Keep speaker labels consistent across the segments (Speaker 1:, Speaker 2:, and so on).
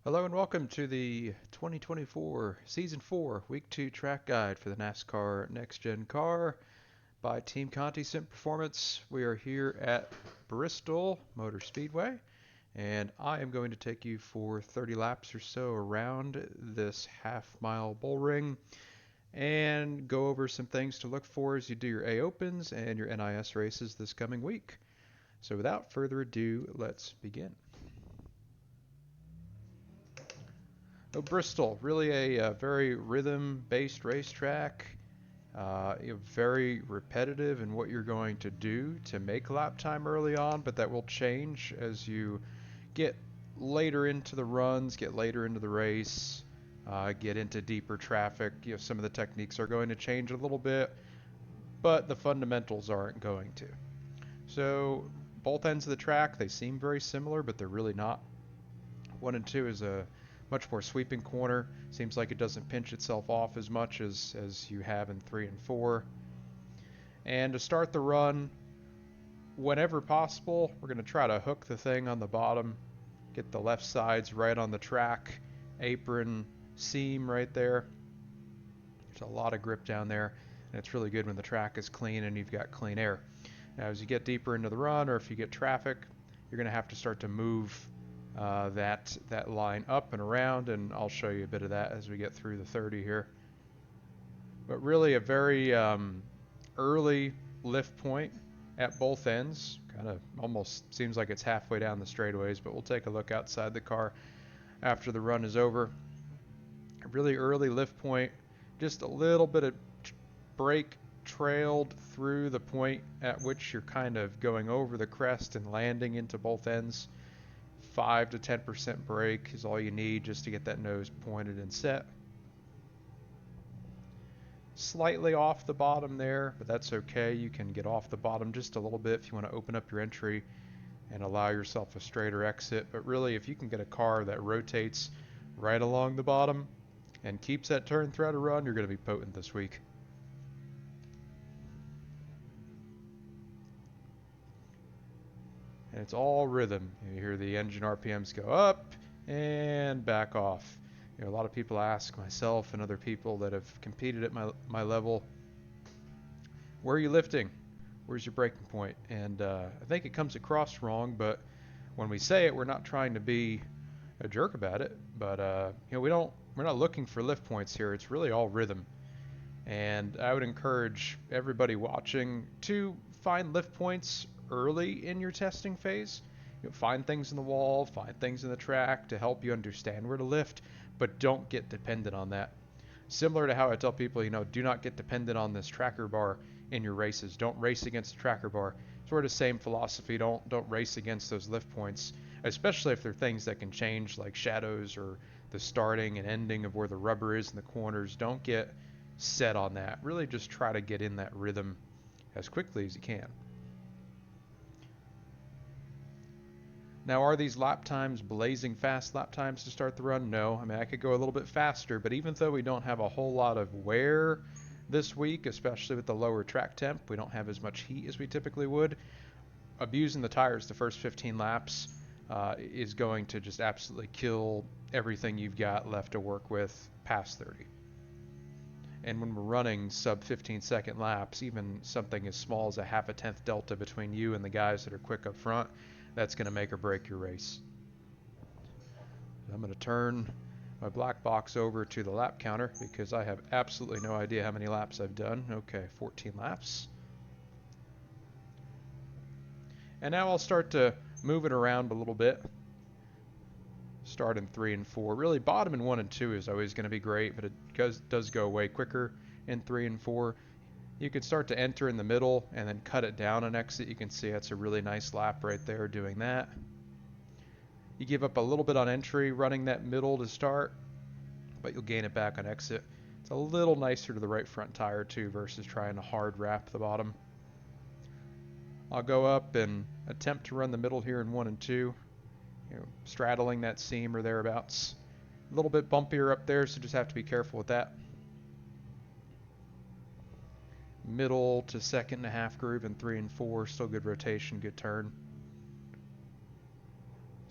Speaker 1: Hello and welcome to the 2024 Season 4 Week 2 track guide for the NASCAR NextGen car by Team Conti Sim Performance. We are here at Bristol Motor Speedway and I am going to take you for 30 laps or so around this half-mile bull ring and go over some things to look for as you do your A Opens and your NIS races this coming week. So without further ado, let's begin. Bristol, really a very rhythm-based racetrack. Very repetitive in what you're going to do to make lap time early on, but that will change as you get later into the runs, get later into the race, get into deeper traffic. Some of the techniques are going to change a little bit, but the fundamentals aren't going to. So both ends of the track, they seem very similar, but they're really not. 1 and 2 is a much more sweeping corner. Seems like it doesn't pinch itself off as much as you have in 3 and 4. And to start the run, whenever possible, we're going to try to hook the thing on the bottom, get the left sides right on the track, apron, seam right there. There's a lot of grip down there, and it's really good when the track is clean and you've got clean air. Now, as you get deeper into the run, or if you get traffic, you're going to have to start to move that line up and around, and I'll show you a bit of that as we get through the 30 here. But really a very early lift point at both ends. Kind of almost seems like it's halfway down the straightaways, but we'll take a look outside the car after the run is over. A really early lift point, just a little bit of brake trailed through the point at which you're kind of going over the crest and landing into both ends. 5 to 10% brake is all you need just to get that nose pointed and set. Slightly off the bottom there, but that's okay. You can get off the bottom just a little bit if you want to open up your entry and allow yourself a straighter exit. But really, if you can get a car that rotates right along the bottom and keeps that turn throughout a run, you're going to be potent this week. And it's all rhythm. You hear the engine RPMs go up and back off. A lot of people ask myself and other people that have competed at my level, where are you lifting? Where's your breaking point? And I think it comes across wrong, but when we say it, we're not trying to be a jerk about it. But we're not looking for lift points here. It's really all rhythm. And I would encourage everybody watching to find lift points early in your testing phase. Find things in the wall, find things in the track to help you understand where to lift, but don't get dependent on that. Similar to how I tell people, do not get dependent on this tracker bar in your races. Don't race against the tracker bar. Sort of same philosophy. Don't race against those lift points, especially if they're things that can change, like shadows or the starting and ending of where the rubber is in the corners. Don't get set on that. Really just try to get in that rhythm as quickly as you can. Now, are these lap times blazing fast lap times to start the run? No. I mean, I could go a little bit faster, but even though we don't have a whole lot of wear this week, especially with the lower track temp, we don't have as much heat as we typically would. Abusing the tires the first 15 laps is going to just absolutely kill everything you've got left to work with past 30. And when we're running sub 15-second laps, even something as small as a half a tenth delta between you and the guys that are quick up front, that's going to make or break your race. I'm going to turn my black box over to the lap counter because I have absolutely no idea how many laps I've done. Okay, 14 laps. And now I'll start to move it around a little bit. Start in 3 and 4. Really, bottom in 1 and 2 is always going to be great, but it does go way quicker in 3 and 4. You could start to enter in the middle and then cut it down and exit. You can see that's a really nice lap right there doing that. You give up a little bit on entry running that middle to start, but you'll gain it back on exit. It's a little nicer to the right front tire too versus trying to hard wrap the bottom. I'll go up and attempt to run the middle here in 1 and 2, straddling that seam or thereabouts. A little bit bumpier up there, so just have to be careful with that. Middle to second and a half groove in 3 and 4, still good rotation, good turn.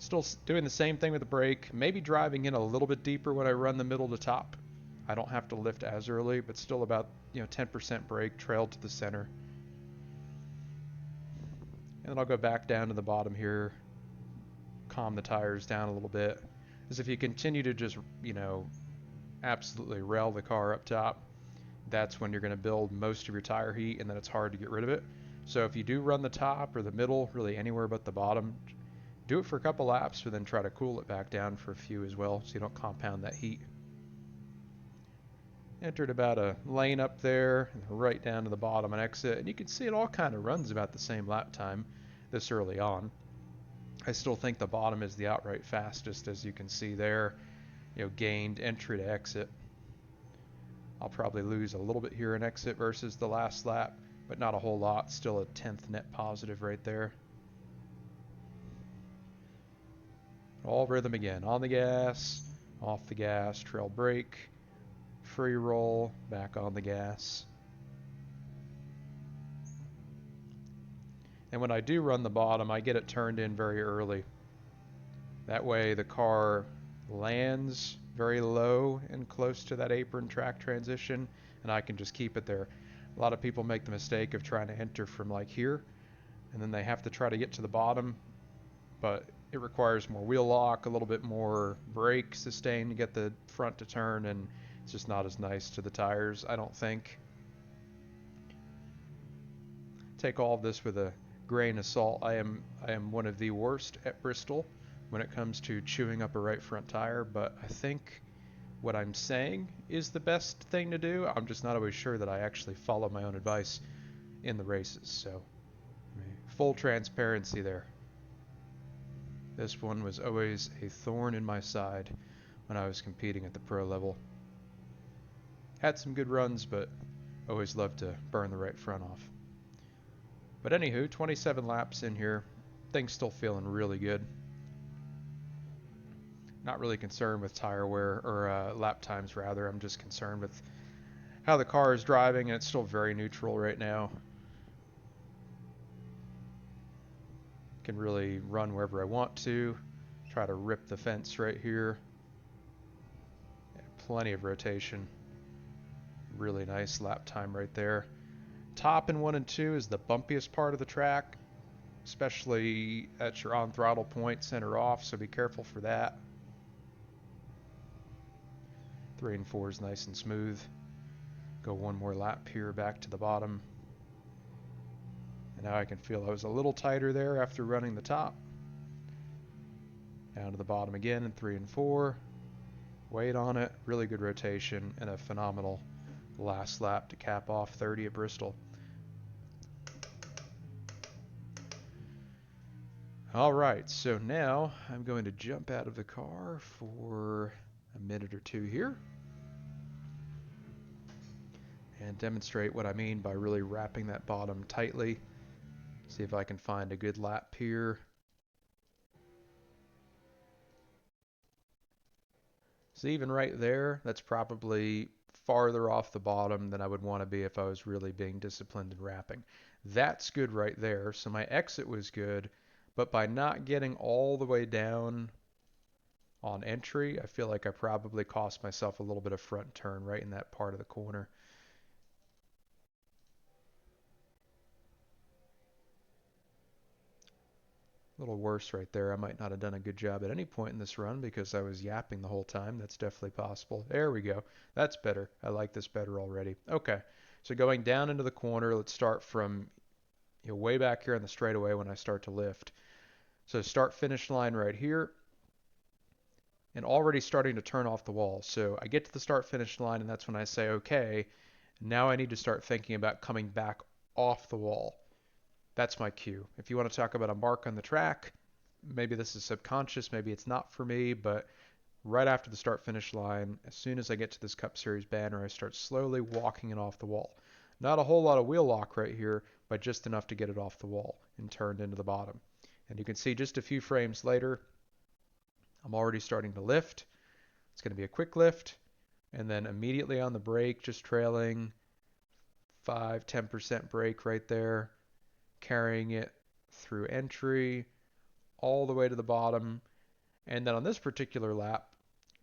Speaker 1: Still doing the same thing with the brake, maybe driving in a little bit deeper when I run the middle to top. I don't have to lift as early, but still about 10% brake, trail to the center. And then I'll go back down to the bottom here, calm the tires down a little bit. Because if you continue to just, absolutely rail the car up top, that's when you're going to build most of your tire heat, and then it's hard to get rid of it. So if you do run the top or the middle, really anywhere but the bottom, do it for a couple laps, but then try to cool it back down for a few as well, so you don't compound that heat. Entered about a lane up there, right down to the bottom and exit, and you can see it all kind of runs about the same lap time this early on. I still think the bottom is the outright fastest, as you can see there, gained entry to exit. I'll probably lose a little bit here in exit versus the last lap, but not a whole lot. Still a 10th net positive right there. All rhythm again. On the gas, off the gas, trail brake, free roll, back on the gas. And when I do run the bottom, I get it turned in very early. That way the car lands very low and close to that apron track transition, and I can just keep it there. A lot of people make the mistake of trying to enter from like here, and then they have to try to get to the bottom, but it requires more wheel lock, a little bit more brake sustain to get the front to turn, and it's just not as nice to the tires, I don't think. Take all of this with a grain of salt. I am one of the worst at Bristol when it comes to chewing up a right front tire, but I think what I'm saying is the best thing to do. I'm just not always sure that I actually follow my own advice in the races, so full transparency there. This one was always a thorn in my side when I was competing at the pro level. Had some good runs, but always loved to burn the right front off. But anywho, 27 laps in here, things still feeling really good. Not really concerned with tire wear, or lap times rather. I'm just concerned with how the car is driving, and it's still very neutral right now. Can really run wherever I want to. Try to rip the fence right here. Yeah, plenty of rotation. Really nice lap time right there. Top in 1 and 2 is the bumpiest part of the track, especially at your on throttle point, center off, so be careful for that. 3 and 4 is nice and smooth. Go one more lap here back to the bottom. And now I can feel I was a little tighter there after running the top. Down to the bottom again in 3 and 4. Weight on it, really good rotation, and a phenomenal last lap to cap off 30 at Bristol. Alright, so now I'm going to jump out of the car for a minute or two here and demonstrate what I mean by really wrapping that bottom tightly. See if I can find a good lap here. So even right there, that's probably farther off the bottom than I would want to be if I was really being disciplined in wrapping. That's good right there. So my exit was good, but by not getting all the way down on entry, I feel like I probably cost myself a little bit of front turn right in that part of the corner. A little worse right there. I might not have done a good job at any point in this run because I was yapping the whole time. That's definitely possible. There we go. That's better. I like this better already. Okay, so going down into the corner, let's start from way back here on the straightaway when I start to lift. So start finish line right here, and already starting to turn off the wall. So I get to the start finish line, and that's when I say, okay, now I need to start thinking about coming back off the wall. That's my cue. If you want to talk about a mark on the track, maybe this is subconscious, maybe it's not for me, but right after the start finish line, as soon as I get to this Cup Series banner, I start slowly walking it off the wall. Not a whole lot of wheel lock right here, but just enough to get it off the wall and turned into the bottom. And you can see just a few frames later, I'm already starting to lift. It's going to be a quick lift, and then immediately on the brake, just trailing 5-10% brake right there, carrying it through entry all the way to the bottom, And then on this particular lap,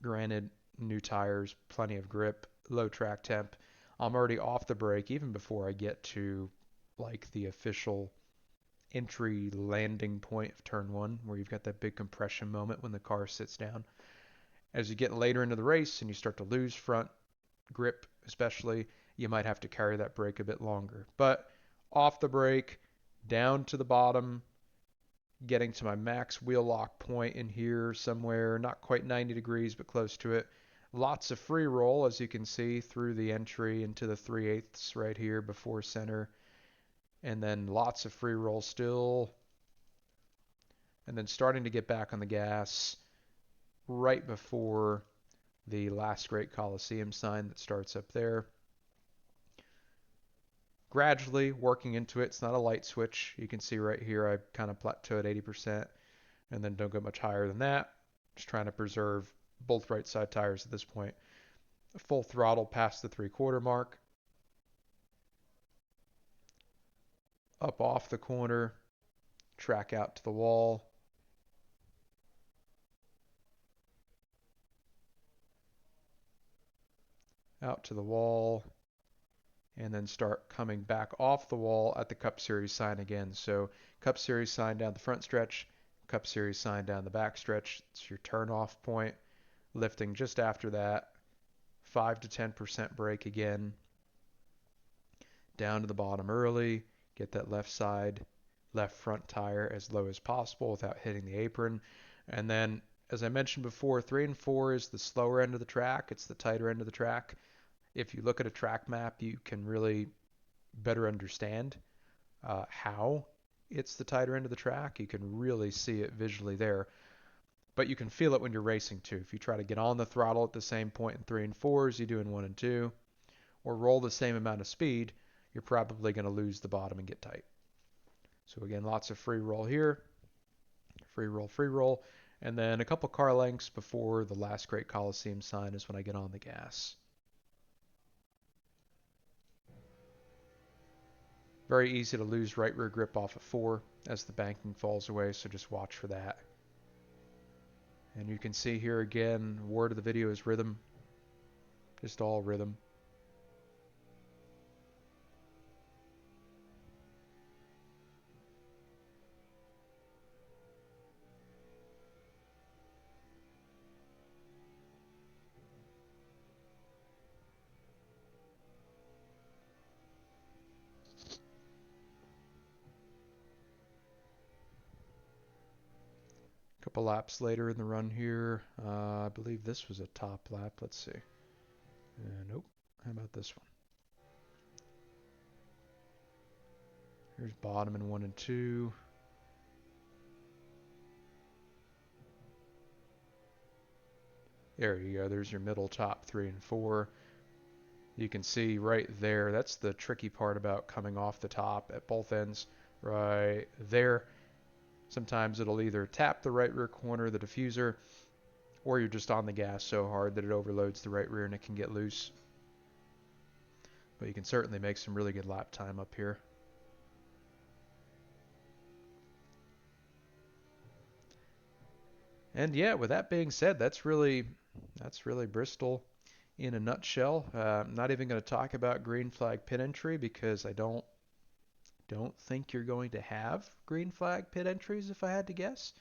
Speaker 1: granted, new tires, plenty of grip, low track temp, I'm already off the brake even before I get to like the official entry landing point of turn one, where you've got that big compression moment when the car sits down. As you get later into the race and you start to lose front grip, especially, you might have to carry that brake a bit longer. But off the brake, down to the bottom, getting to my max wheel lock point in here somewhere, not quite 90 degrees, but close to it. Lots of free roll, as you can see, through the entry into the 3/8 right here before center. And then lots of free roll still. And then starting to get back on the gas right before the last great Coliseum sign that starts up there. Gradually working into it. It's not a light switch. You can see right here I kind of plateau at 80% and then don't go much higher than that. Just trying to preserve both right side tires at this point. Full throttle past the 3/4 mark. Up off the corner. Track out to the wall. Out to the wall. And then start coming back off the wall at the Cup Series sign again. So Cup Series sign down the front stretch, Cup Series sign down the back stretch. It's your turn off point. Lifting just after that, 5 to 10% brake again. Down to the bottom early, get that left side, left front tire as low as possible without hitting the apron. And then, as I mentioned before, 3 and 4 is the slower end of the track. It's the tighter end of the track. If you look at a track map, you can really better understand how it's the tighter end of the track. You can really see it visually there, but you can feel it when you're racing too. If you try to get on the throttle at the same point in 3 and 4 as you do in 1 and 2, or roll the same amount of speed, you're probably going to lose the bottom and get tight. So again, lots of free roll here, free roll, and then a couple car lengths before the last great Coliseum sign is when I get on the gas. Very easy to lose right rear grip off of 4 as the banking falls away, so just watch for that. And you can see here again, word of the video is rhythm. Just all rhythm. Couple laps later in the run here. I believe this was a top lap. Let's see. Nope. How about this one? Here's bottom in 1 and 2. There you go. There's your middle top 3 and 4. You can see right there. That's the tricky part about coming off the top at both ends. Right there. Sometimes it'll either tap the right rear corner, the diffuser, or you're just on the gas so hard that it overloads the right rear and it can get loose. But you can certainly make some really good lap time up here. And yeah, with that being said, that's really Bristol in a nutshell. I'm not even going to talk about green flag pit entry because I don't think you're going to have green flag pit entries if I had to guess.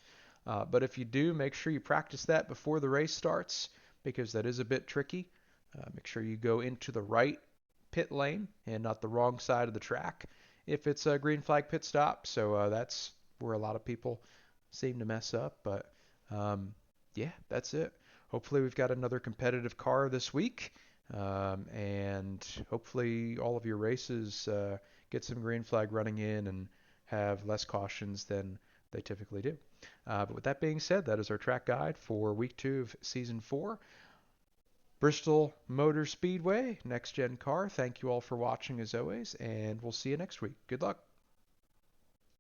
Speaker 1: But if you do, make sure you practice that before the race starts because that is a bit tricky. Make sure you go into the right pit lane and not the wrong side of the track if it's a green flag pit stop. So that's where a lot of people seem to mess up. But yeah, that's it. Hopefully we've got another competitive car this week. And hopefully all of your races get some green flag running in and have less cautions than they typically do. But with that being said, that is our track guide for week 2 of season 4. Bristol Motor Speedway, next gen car. Thank you all for watching as always, and we'll see you next week. Good luck.